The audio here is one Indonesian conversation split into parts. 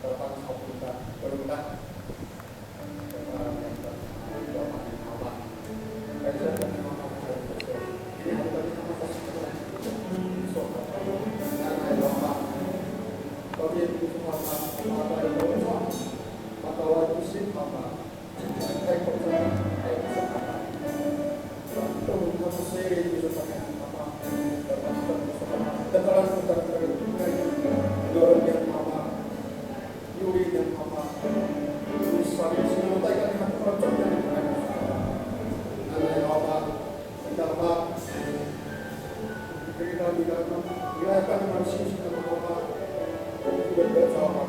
Bapak kita berundang wilayah manusia sudah berdoa berdoa sama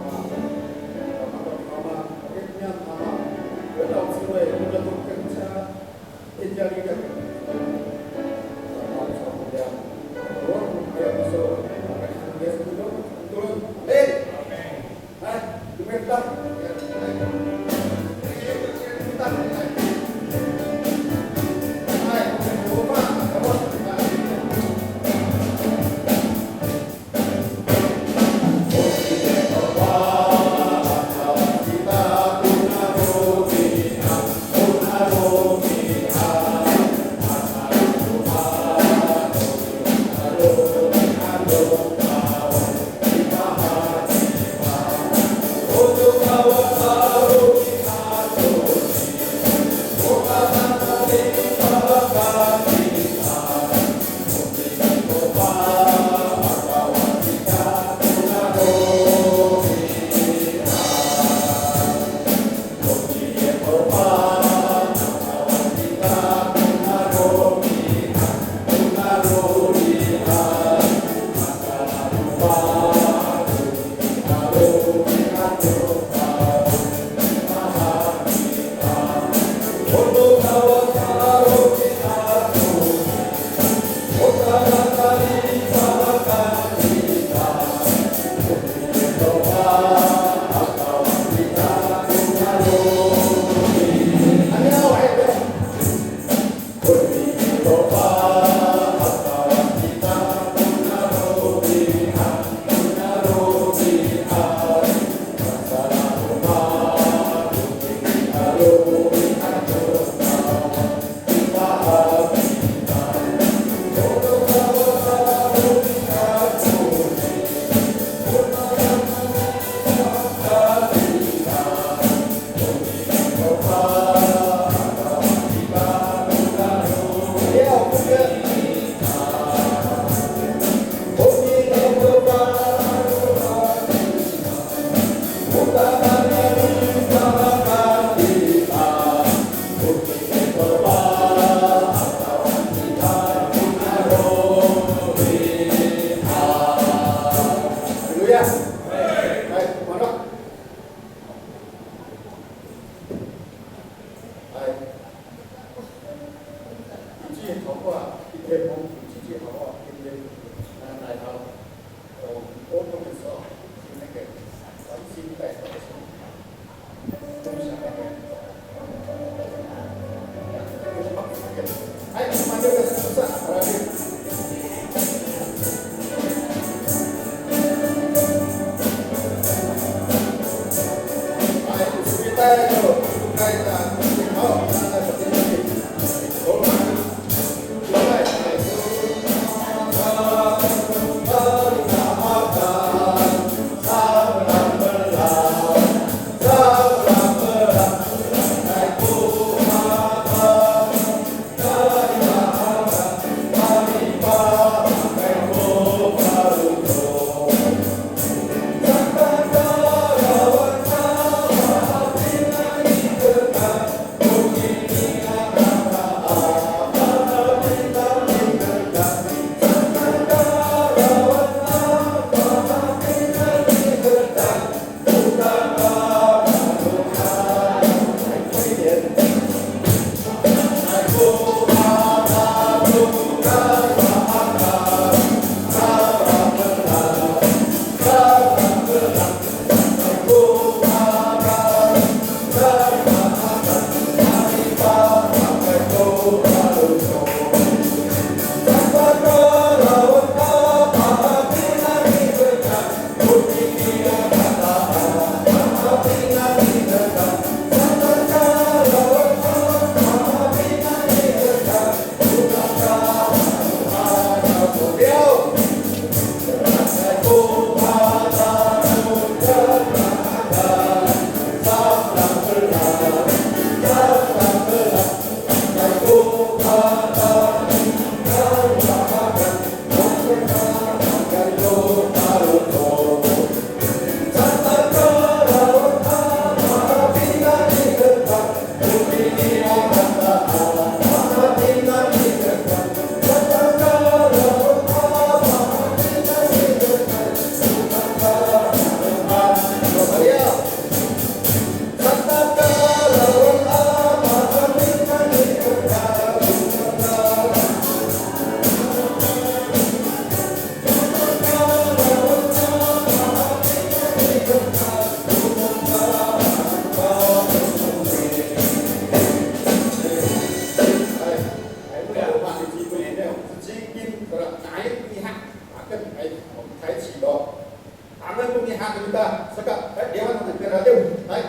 cảm ơn công ty hàng của chúng ta tất cả các điều hành thực hiện là tiêu đấy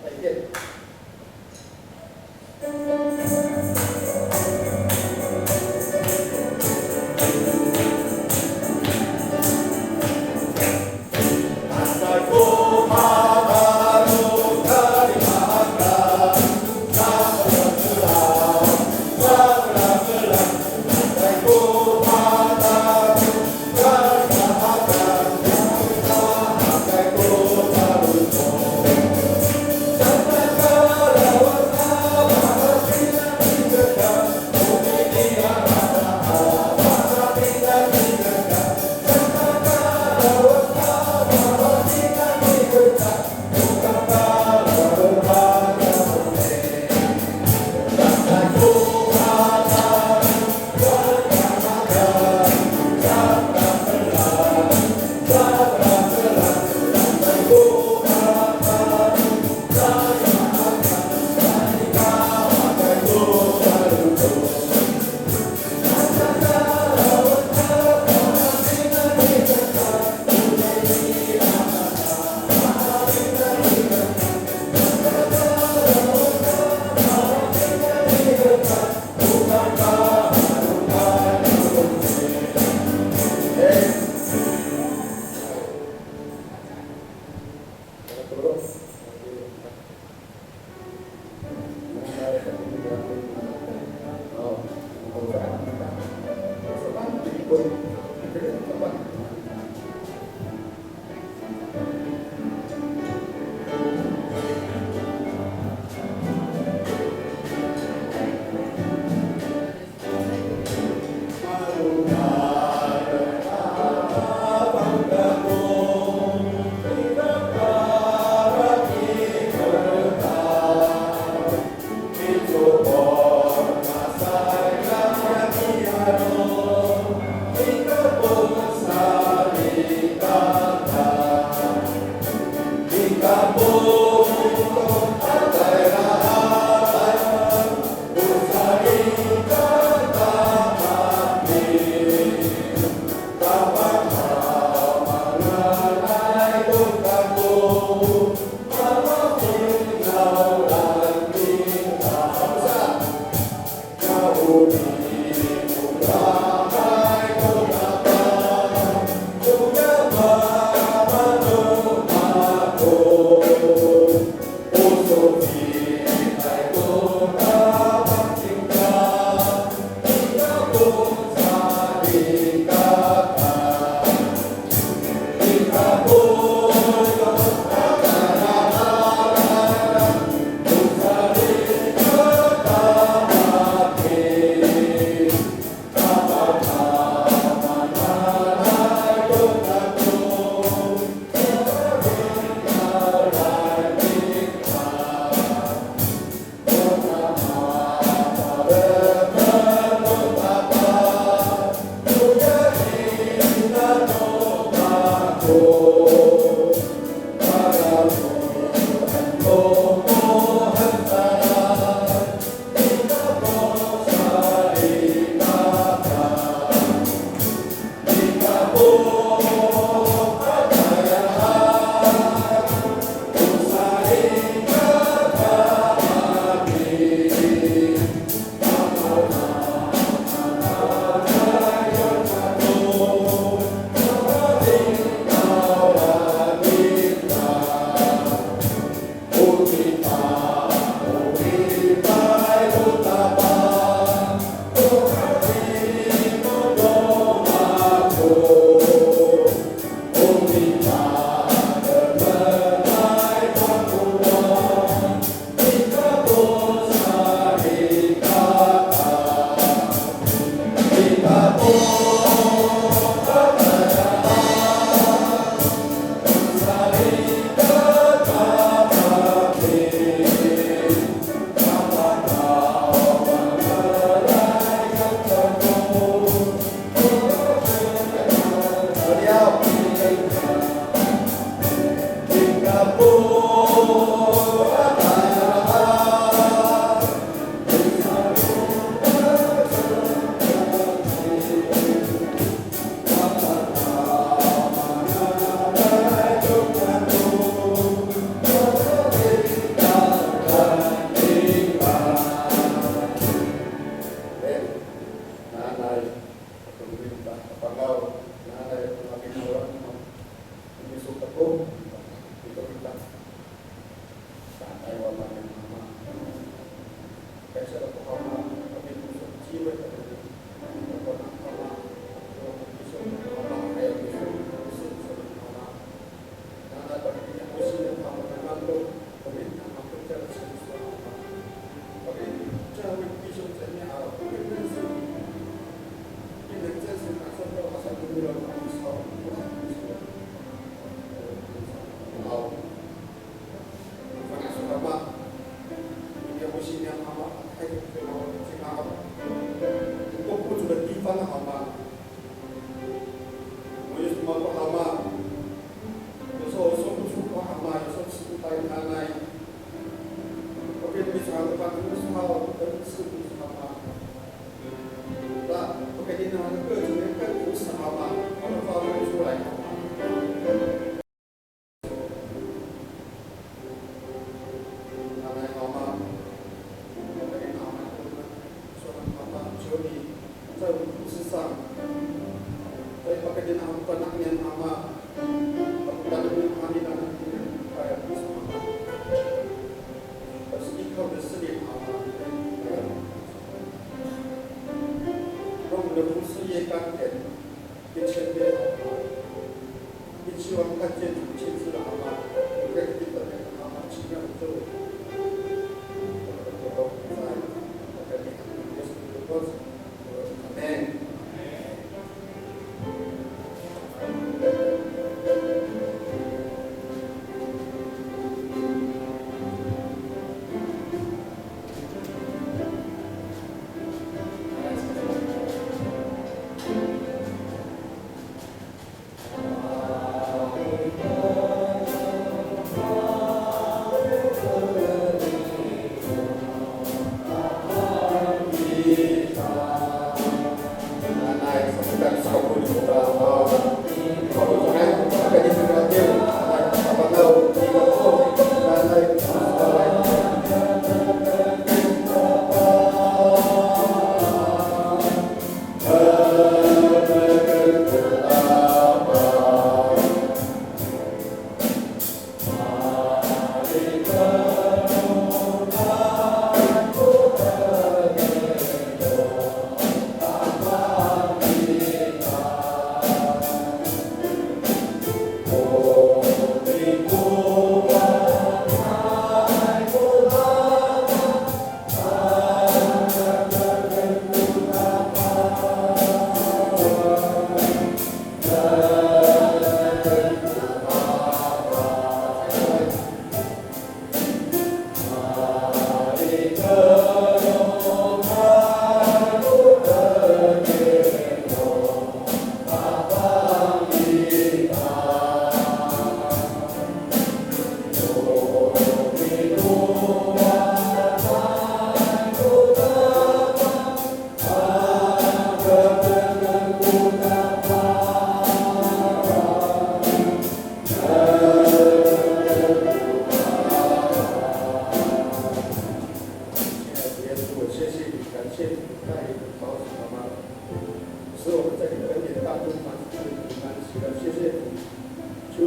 đấy tiền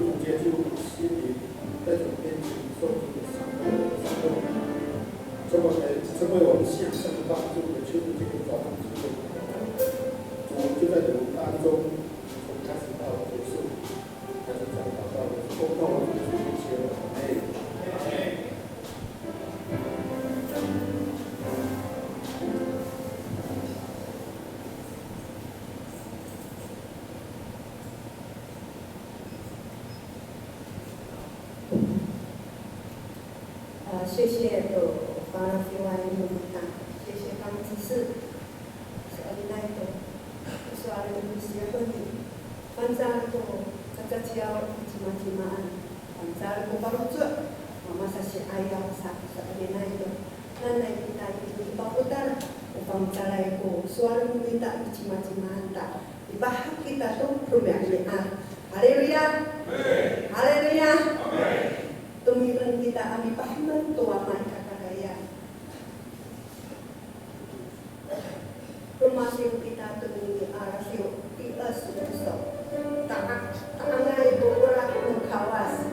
不接触心灵那种边境受苦的伤痛的时候，成为我们向上帮助的求主这个找到机会。主就在主当中，从开始到结束，开始讲到公道的主一切的好美。谢谢法兰西外牧长，谢谢方执事，是恩奈的，是阿拉的协会里，反正都大家只要macam-macam，反正都baru tu，mama saya ayah saya ada naik tu，那naik kita ini bahutan，upang cara itu suara kita macam-macam tak，bahag kita tu perbedaan，haleluya，haleluya。Tumiran kita ambil pahaman tua mai kakakaya. Rumasiu kita tumili arasiu kita sudah stop. Tangan itu orang mengkawas.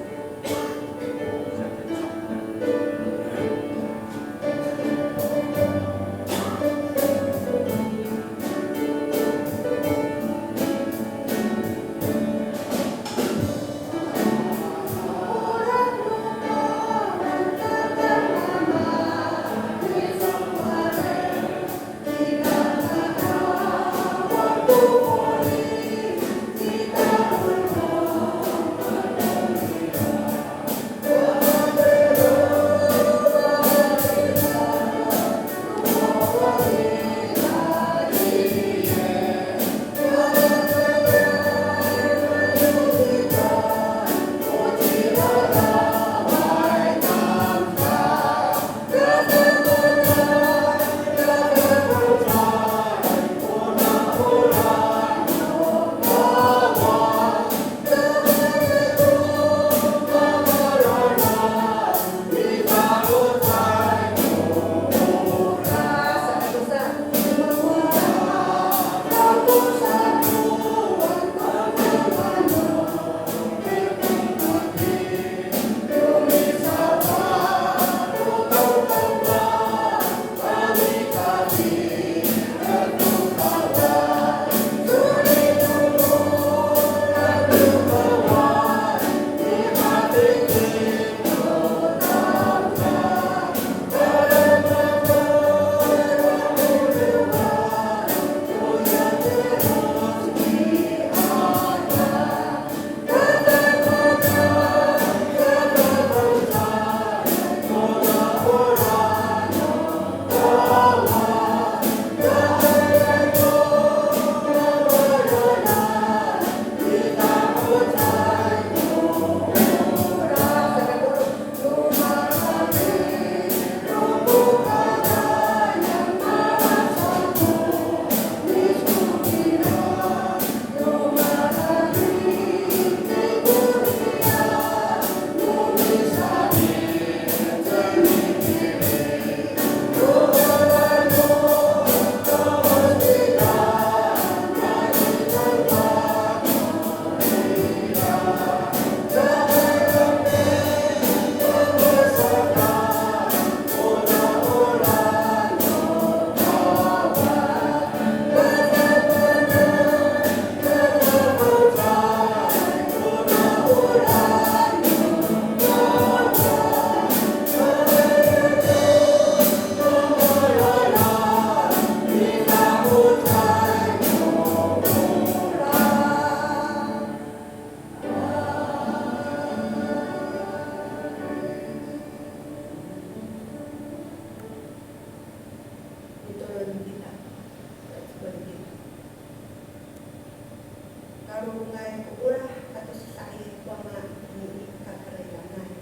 Karungai urah atau sesai wama ni kakarayangan.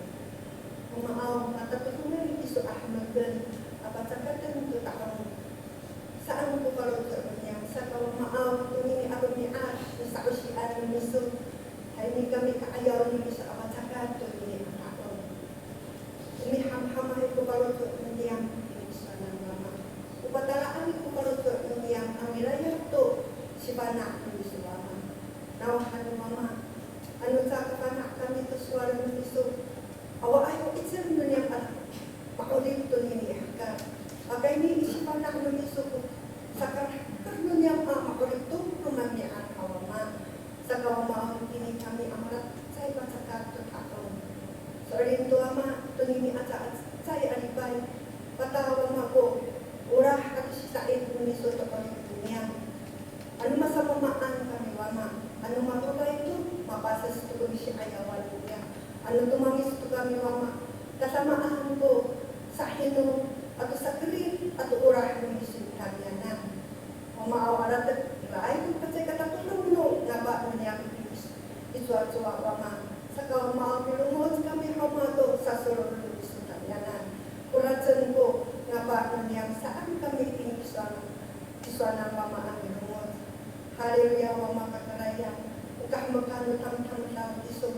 Umaau kata tukungan isu Ahmad dan apa cakap tu tak kamu. Saan ko kalau ternyata sa kalau maau tu ni aku ni sa usian musuh. Hari ni kami kaayaw ni sa apa cakap tu ni ako. Ini ham-hamay ko kalau ternyata sana mama. Upatalaan ko kalau ternyata ang nilaya tu si bana ni si mama. Nauhan naman iso. Awa ayo itsen nun yang maulit to nini haka. Bagay ni isipan na nun iso ko. Sakar nun yang maulit to rumami ang awama. Sa kawama ini kami amarat saya baca kartu ako. So rin to ama to nini ata saya alibay. Patawa ko urah katisitain nun iso to dunia. Ano masamamaan kami wama. Ano matulay ito, mapasas ito kami siya ayawan niya. Ano tumangis ito kami mama, kasamaan ko sa hino, at sa kirin, at urah ng isintan niya na. Mamaawarat at ilaay kung patsay katatulong no, nga ba niya iswa-suwa mama. Sa kawamaaw pilungod kami hamato sa surong ng isintan niya na. Kuratsan ko, nga ba niya saan kami iniswa ng mama ang pilungod. Haleluya wa makakaraya. Ukah magkano tam-tam lang iso.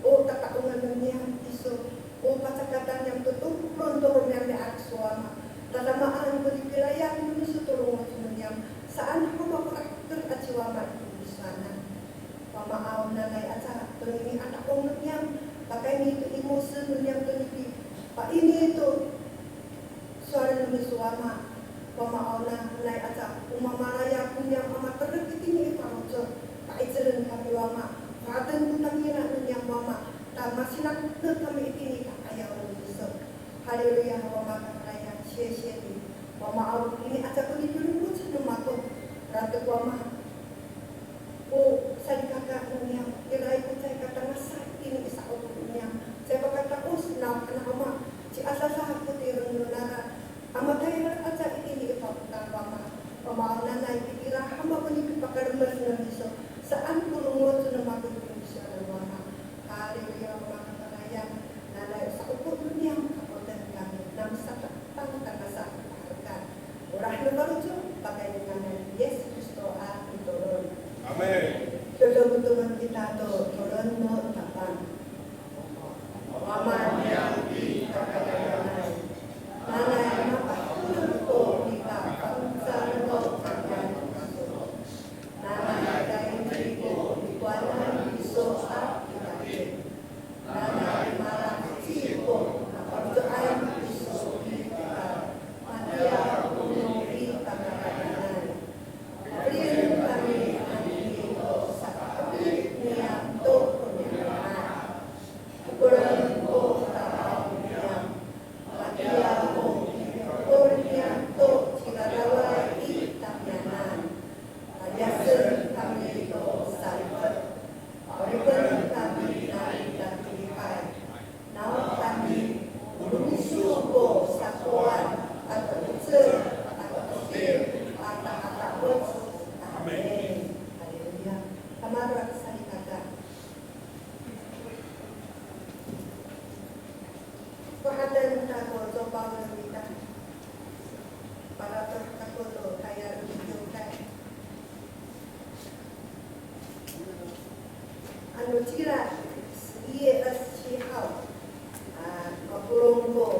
O kataungan niya iso. O pasakatan yang tutup pronto niya ni Aksuama. Tatamaan ko di pilayan mo sa tulungan niya. Saan ko makarakter at siwama ito sana. Pamaaw na lay at sa tulungi at akong niya. Bakay nito imusin niya tulungi. Paini ito. Suara ni suama. Pamaaw na lay at sa umamaraya ko niya amaterag itini ipangso. Kaitsalan kami wama. Katan ko kami na niya mama. Tama sinak na kami itini kakayaw ng Diyos. Haleluya wama kakaraya. Siya. Pamaaw ini at sa kulitulunod sa numato. Rato wama. O sa kaka niya. Ilay ko sa katangasa itini isa ko niya. Sa pagkataos na ama. Si asasahan ko tirong nunara. Amatay na at sa itini ipaputang wama. Pamaaw na na itira hama ko ni pagkarumas ng Diyos. Saan kulungot sa namagulong siya ng wama. Haleluya mga kapanayan. Nanay sa upo niyang kapotan kami. Nang sa pangtanga sa kaharkan. Urah na barujo. Bagay nga ng Yes Kristo at ituron. Amen. Tulungan kita to. Turon mo tapan. Wama niyang di kakagayanay. Nanay mapahulog ko kita. Pangsan mo kagyan. Nanay dahil ko ikuanan iso at itakit. Nanay marasisi ko napagdaan iso kita. Matiya unong itakagayanay. Kapilin kami ang dito sa kapit niyang to kunyanan. Ukuran ko tataw niyang. Matiya ko itakor niyang to sigaraway itakyanan. Ayasan kami ito sa lipat. Pariban kami na itatilipan. Naon kami lumisuko sa kuwan at utser at utir at nakatapos. Amen. Haleluya. Kamarak sa ikata. Pahatan ako sa bawang kita. Para terkakulo kaya video kaya. Ano tira, iye as sihaw, mapulong ko,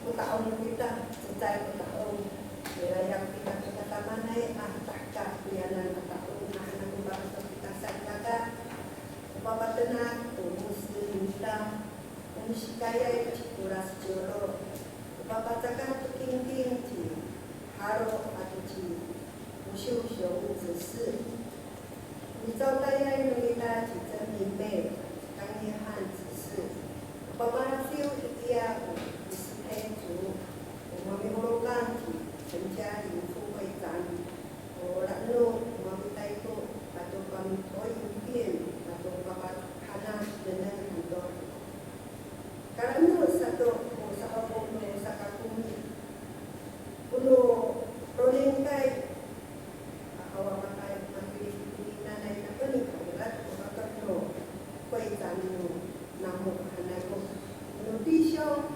kutaon kita, sentay kutaon, nirayang kita kamanay, tahka, kuyanan kataon, nahan ang bangsa kita sa kaga, upapatanan, muslim kita, umusikaya, kuras joro, upapatakan, tuking-ting, haro, at musyo-syo, zesi, 你照大家用给大家举证明白，刚约翰指示，爸爸修一家不是天主，我们没干体，全家有富贵长，我然后我们带过，那都帮我一遍，那都爸爸看那人很多，karena satu usaha usaha kami, ulo rolling kai, awak makai mati nanay na kani kagirat o kakatro kway tanu namuk hanay ko notisyo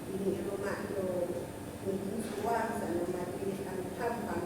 ini rumah no naging suwan sa namatili ang tampang